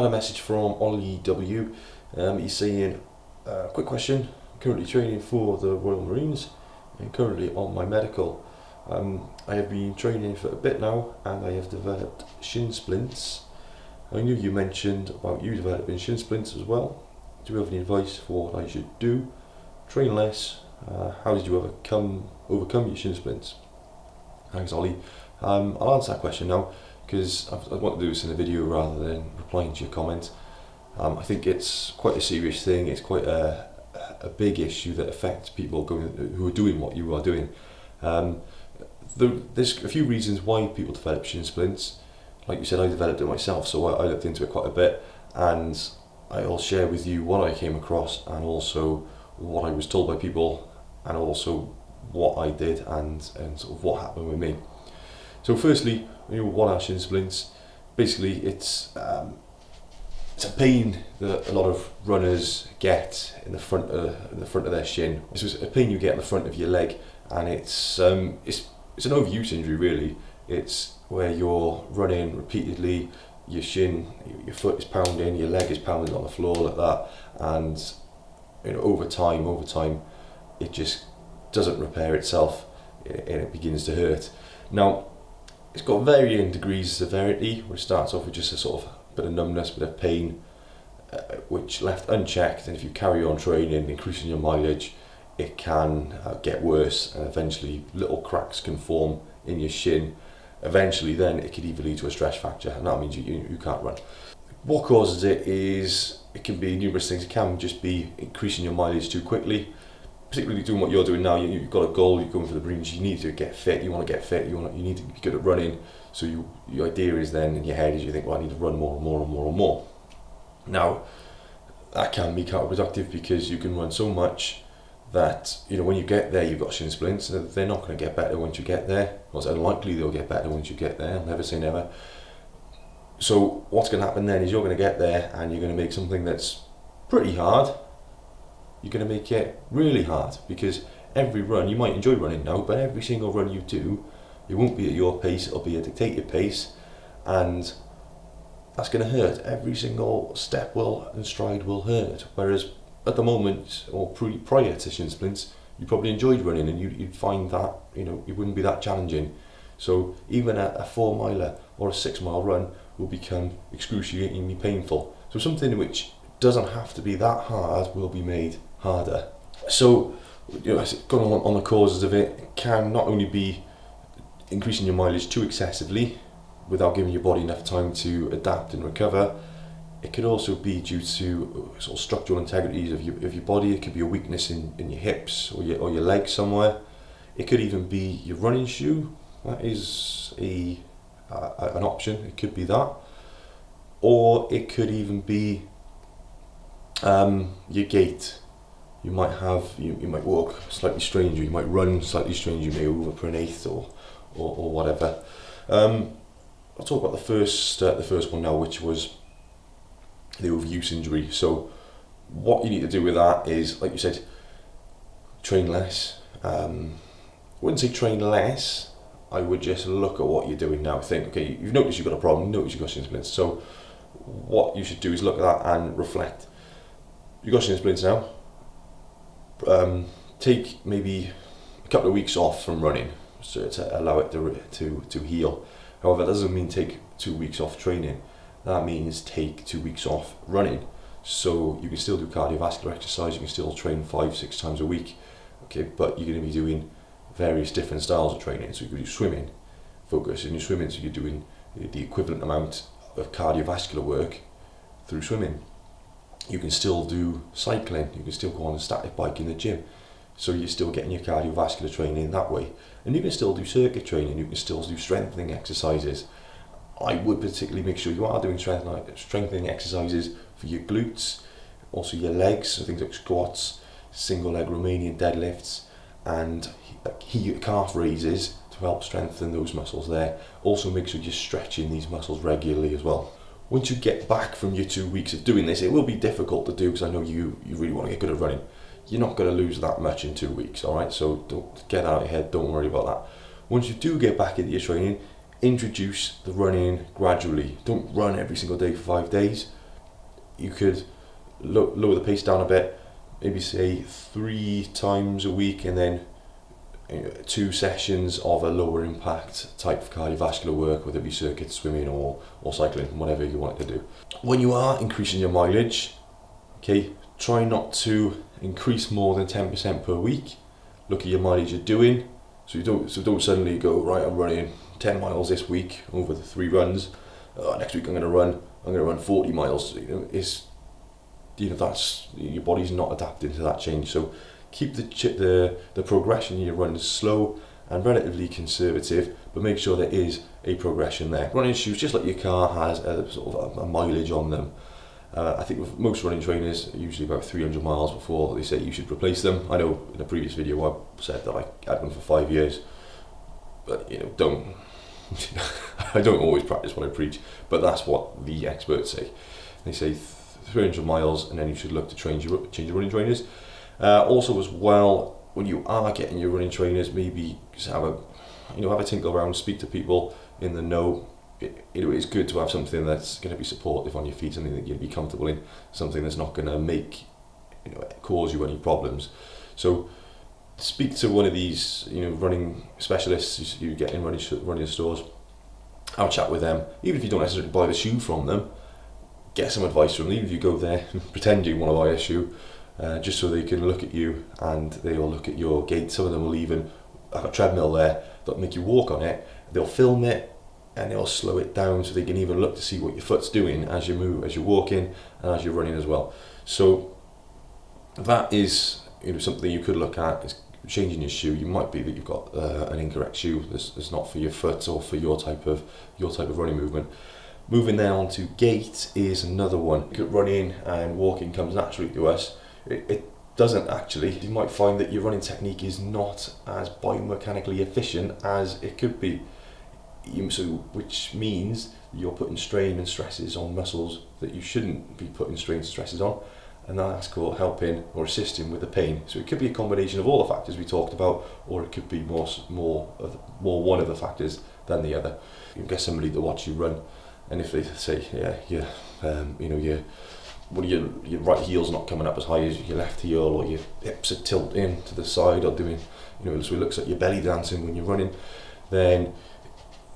Another message from Ollie W. He's saying, quick question, currently training for the Royal Marines and currently on my medical. I have been training for a bit now and I have developed shin splints. I knew you mentioned about you developing shin splints as well. Do you have any advice for what I should do? Train less. How did you overcome your shin splints? Thanks, Ollie. I'll answer that question now because I want to do this in a video rather than replying to your comment. I think it's quite a serious thing. It's quite a big issue that affects people who are doing what you are doing. There's a few reasons why people develop shin splints. Like you said, I developed it myself, so I looked into it quite a bit, and I'll share with you what I came across and also what I was told by people and also what I did and sort of what happened with me. So firstly, what are shin splints? Basically, it's a pain that a lot of runners get in the front of their shin. This is a pain you get in the front of your leg, and it's an overuse injury really. It's where you're running repeatedly, your foot is pounding, your leg is pounding on the floor like that, and over time, it just doesn't repair itself and it begins to hurt. Now, it's got varying degrees of severity, where it starts off with just a sort of bit of numbness, bit of pain, which left unchecked, and if you carry on training, increasing your mileage, it can get worse, and eventually little cracks can form in your shin. Eventually then it could even lead to a stress fracture, and that means you can't run. What causes it can be numerous things. It can just be increasing your mileage too quickly, particularly doing what you're doing now. You've got a goal, you're going for the Marines, you need to get fit, you want to get fit, you need to be good at running. So your idea is then in your head is you think, well, I need to run more and more and more and more. Now, that can be counterproductive because you can run so much that when you get there you've got shin splints. They're not going to get better once you get there. Well, it's unlikely they'll get better once you get there. I'll never say never. So what's going to happen then is you're going to get there and you're going to make something that's pretty hard. You're going to make it really hard, because every run, you might enjoy running now, but every single run you do, it won't be at your pace, it'll be a dictated pace, and that's going to hurt. Every single step and stride will hurt. Whereas at the moment, or prior to shin splints, you probably enjoyed running and you'd find that it wouldn't be that challenging. So even a 4 miler or a 6 mile run will become excruciatingly painful. So something which doesn't have to be that hard will be made harder. So going on the causes of it can not only be increasing your mileage too excessively without giving your body enough time to adapt and recover. It could also be due to sort of structural integrities of your body. It could be a weakness in your hips or your legs somewhere. It could even be your running shoe. That is an option. It could be that, or it could even be your gait. You might walk slightly strange, or you might run slightly strange. You may overpronate or whatever. I'll talk about the first one now, which was the overuse injury. So what you need to do with that is, like you said, train less. I wouldn't say train less, I would just look at what you're doing now. Think, okay, you've noticed you've got a problem, you notice you've got shin splints. So what you should do is look at that and reflect. You've got shin splints now. Take maybe a couple of weeks off from running so to allow it to heal. However, that doesn't mean take 2 weeks off training. That means take 2 weeks off running. So you can still do cardiovascular exercise, you can still train 5-6 times a week, okay, but you're going to be doing various different styles of training. So you can do swimming, focus in your swimming, so you're doing the equivalent amount of cardiovascular work through swimming. You can still do cycling, you can still go on a static bike in the gym, so you're still getting your cardiovascular training that way. And you can still do circuit training, you can still do strengthening exercises. I would particularly make sure you are doing strengthening exercises for your glutes, also your legs, so things like squats, single leg Romanian deadlifts, and calf raises to help strengthen those muscles there. Also make sure you're stretching these muscles regularly as well. Once you get back from your 2 weeks of doing this, it will be difficult to do because I know you really want to get good at running. You're not going to lose that much in 2 weeks, alright? So don't get out of your head, don't worry about that. Once you do get back into your training, introduce the running gradually. Don't run every single day for 5 days. you could lower the pace down a bit, maybe say 3 times a week, and then 2 sessions of a lower impact type of cardiovascular work, whether it be circuit swimming or cycling, whatever you want to do. When you are increasing your mileage, okay, try not to increase more than 10% per week. Look at your mileage you're doing, so don't suddenly go, right, I'm running 10 miles this week over the 3 runs. Next week I'm going to run 40 miles. That's, your body's not adapting to that change. So keep the progression in your runs slow and relatively conservative, but make sure there is a progression there. Running shoes, just like your car, has a sort of a mileage on them. I think with most running trainers, usually about 300 miles before they say you should replace them. I know in a previous video I said that I had them for 5 years, but don't. I don't always practice what I preach, but that's what the experts say. They say 300 miles, and then you should look to change your running trainers. Also, as well, when you are getting your running trainers, maybe just have a tinkle around, speak to people in the know. It's good to have something that's going to be supportive on your feet, something that you'll be comfortable in, something that's not going to cause you any problems. So speak to one of these running specialists you get in running stores. Have a chat with them, even if you don't necessarily buy the shoe from them. Get some advice from them, even if you go there pretend you want to buy a shoe, just so they can look at you and they will look at your gait. Some of them will even have a treadmill there that'll make you walk on it. They'll film it and they'll slow it down so they can even look to see what your foot's doing as you move, as you're walking and as you're running as well. So that is something you could look at, is changing your shoe. You might be that you've got an incorrect shoe that's not for your foot or for your type of running movement. Moving then on to gait is another one. Running and walking comes naturally to us. It doesn't actually. You might find that your running technique is not as biomechanically efficient as it could be. Which means you're putting strain and stresses on muscles that you shouldn't be putting strain and stresses on, and that's called helping or assisting with the pain. So it could be a combination of all the factors we talked about, or it could be more one of the factors than the other. You get somebody to watch you run, and if they say, your right heel's not coming up as high as your left heel, or your hips are tilting to the side, or doing, so it looks like you're belly dancing when you're running, then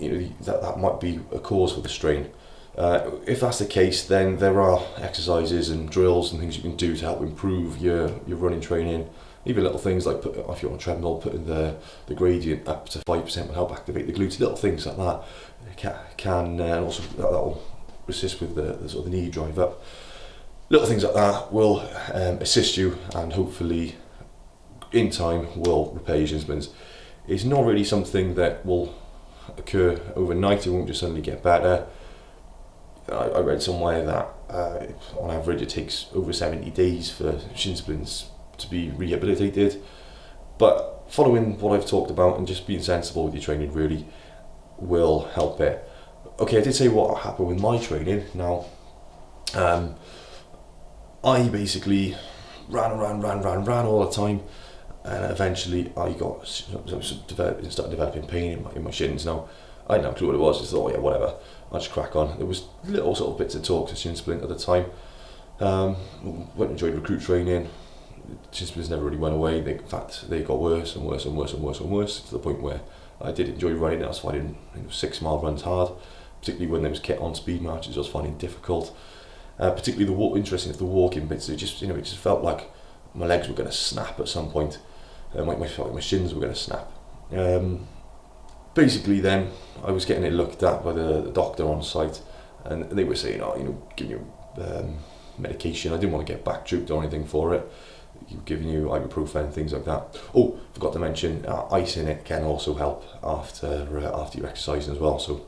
that might be a cause for the strain. If that's the case, then there are exercises and drills and things you can do to help improve your running training. Even little things like, if you're on a treadmill, putting the gradient up to 5% will help activate the glutes. Little things like that can and also that will assist with the sort of the knee drive up. Little things like that will assist you, and hopefully in time will repair your shin splints. It's not really something that will occur overnight. It won't just suddenly get better. I read somewhere that on average it takes over 70 days for shin splints to be rehabilitated, but following what I've talked about and just being sensible with your training really will help it. Okay, I did say what happened with my training. Now I basically ran all the time, and eventually I started developing pain in my shins. Now I didn't have a clue what it was. I just thought, yeah, whatever, I'll just crack on. There was little sort of bits of talk to shin splint at the time. Went and enjoyed recruit training. Shin splints never really went away. In fact, they got worse and worse to the point where I did enjoy running. I was finding 6 mile runs hard, particularly when there was kit on speed marches. I was finding difficult. Particularly the walking bits. It just felt like my legs were going to snap at some point. My shins were going to snap. Basically, then I was getting it looked at by the doctor on site, and they were saying, giving you medication. I didn't want to get back drooped or anything for it. Giving you ibuprofen, things like that. Oh, forgot to mention, ice in it can also help after you're exercising as well. So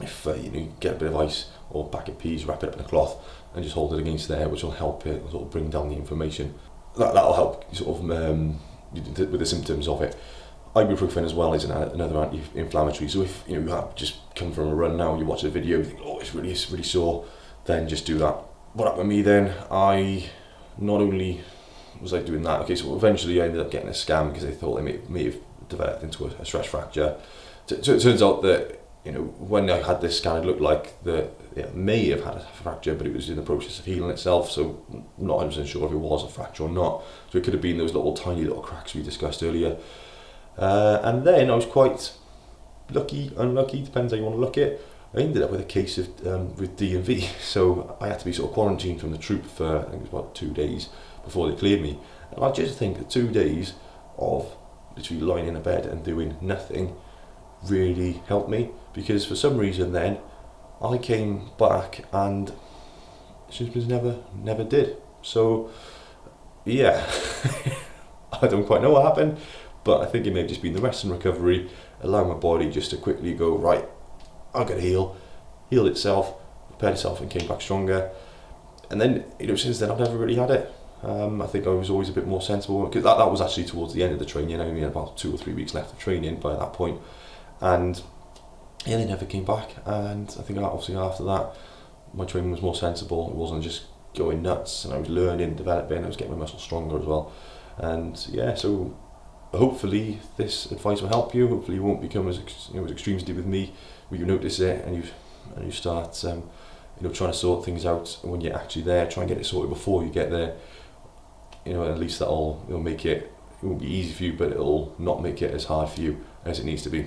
if you get a bit of ice or a packet of peas, wrap it up in a cloth and just hold it against there, which will help it sort of bring down the inflammation. That'll help sort of with the symptoms of it. Ibuprofen as well is another anti-inflammatory. So if you have just come from a run now, you watch the video, you think, oh, it's really sore, then just do that. What happened with me then? I not only was I doing that. Okay, so eventually I ended up getting a scan because they thought they may have developed into a stress fracture. So it turns out that you know, when I had this scan, it looked like it may have had a fracture, but it was in the process of healing itself, so I'm not 100% sure if it was a fracture or not. So it could have been those tiny little cracks we discussed earlier. And then I was quite lucky, unlucky, depends how you want to look at it. I ended up with a case of with D&V, so I had to be sort of quarantined from the troop for, I think it was about 2 days before they cleared me. And I just think that 2 days of literally lying in a bed and doing nothing really helped me, because for some reason then I came back and shin splints never did. So yeah, I don't quite know what happened, but I think it may have just been the rest and recovery, allowing my body just to quickly go, right, I've got to healed itself, prepared itself, and came back stronger. And then, you know, since then I've never really had it. I think I was always a bit more sensible, because that was actually towards the end of the training. I only had about 2 or 3 weeks left of training by that point, and yeah, they never came back. And I think obviously after that my training was more sensible. It wasn't just going nuts, and I was learning, developing, I was getting my muscles stronger as well. And yeah, so hopefully this advice will help you. Hopefully you won't become as extreme as you did with me, where you notice it and you start trying to sort things out when you're actually there. Try and get it sorted before you get there. You know, at least it'll make it won't be easy for you, but it'll not make it as hard for you as it needs to be.